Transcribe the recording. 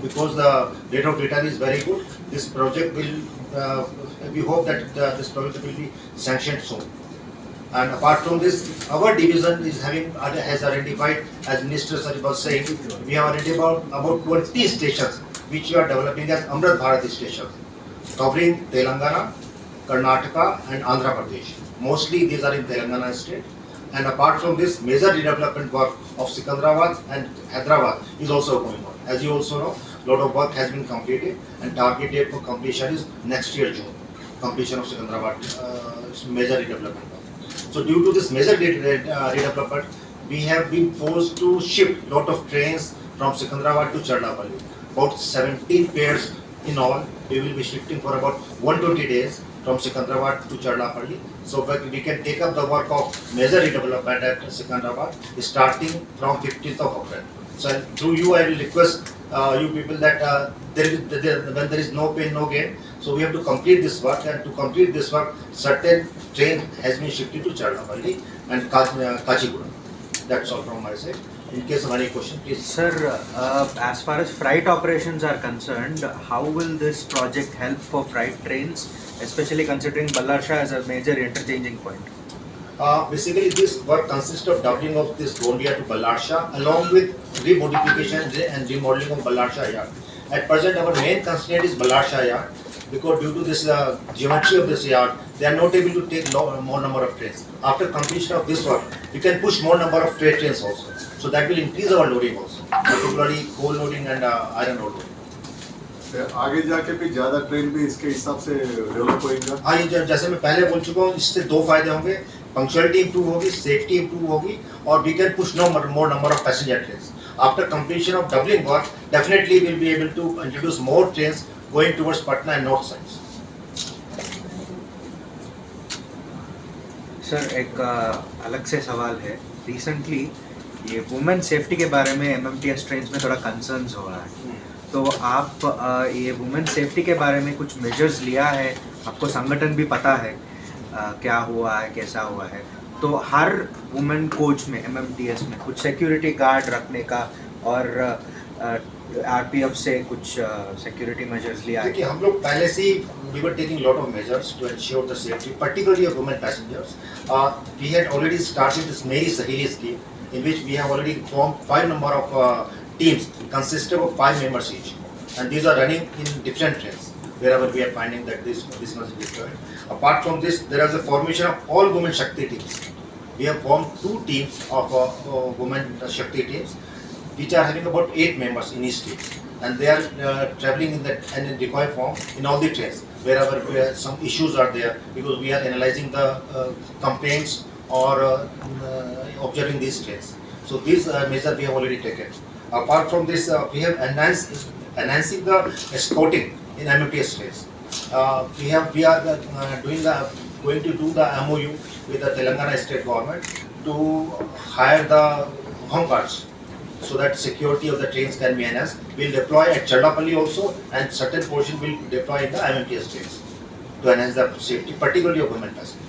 because the rate of return is very good, this project will, we hope that this project will be sanctioned soon. And apart from this, our division is has identified, as Minister Sir was saying, we have identified about 20 stations which we are developing as Amrit Bharat stations, covering Telangana, Karnataka and Andhra Pradesh. Mostly these are in Telangana state. And apart from this, major redevelopment work of Secunderabad and Hyderabad is also going on. As you also know, lot of work has been completed and target date for completion is next year June. Completion of Secunderabad major redevelopment work. So due to this major redevelopment, we have been forced to shift lot of trains from Secunderabad to Cherlapalli. About 17 pairs in all. We will be shifting for about 120 days from Secunderabad to Cherlapalli. So we can take up the work of major redevelopment at Secunderabad starting from 15th of April. So through you, I will request you people that when there is no pain, no gain. So we have to complete this work, and to complete this work, certain train has been shifted to Cherlapalli and Kachigura. That's all from my side. In case of any question, please. Sir, as far as freight operations are concerned, how will this project help for freight trains, especially considering Ballarsha as a major interchanging point? Basically, this work consists of doubling of this Gondia to Ballarsha along with remodification and remodeling of Ballarsha yard. At present, our main constraint is Ballarsha yard because due to this geometry of this yard, they are not able to take more number of trains. After completion of this work, we can push more number of freight trains also. So that will increase our loading also, particularly coal loading and iron ore loading. आगे जाके भी ज़्यादा train भी इसके हिसाब से develop होएगा। हाँ, ये जैसे मैं पहले बोल चुका हूँ, इससे दो फायदे होंगे, पंक्चुअलिटी इंप्रूव होगी, सेफ्टी इंप्रूव होगी और we can push more number of passenger trains. After completion of doubling work, definitely we will be able to introduce more trains going towards Patna and north sides. Sir, एक अलग से सवाल है. Recently ये women safety के बारे में MMTS trains में थोड़ा कंसर्न्स हो रहा है. तो आप ये वुमेन सेफ्टी के बारे में कुछ मेजर्स लिया है? आपको संगठन भी पता है क्या हुआ है, कैसा हुआ है. तो हर वुमेन कोच में MMTS में कुछ सिक्योरिटी गार्ड रखने का और RPF से कुछ सिक्योरिटी मेजर्स लिया है? देखिए, हम लोग पहले से we were taking lot of measures to ensure the safety, particularly of women passengers. We had already started this Meri Saheli scheme, in which we have already formed 5 number of teams consisting of 5 members each, and these are running in different trains wherever we are finding that this must be destroyed. Apart from this, there is a formation of all women Shakti teams. We have formed 2 teams of women Shakti teams, which are having about 8 members in each team, and they are traveling in the decoy form in all the trains wherever some issues are there, because we are analyzing the complaints or observing these trains. So these measures we have already taken. Apart from this, we have enhancing the escorting in MMTS trains. We are going to do the MOU with the Telangana state government to hire the home guards, so that security of the trains can be enhanced. We will deploy at Cherlapalli also, and certain portion will deploy in the MMTS trains to enhance the safety, particularly of women passengers.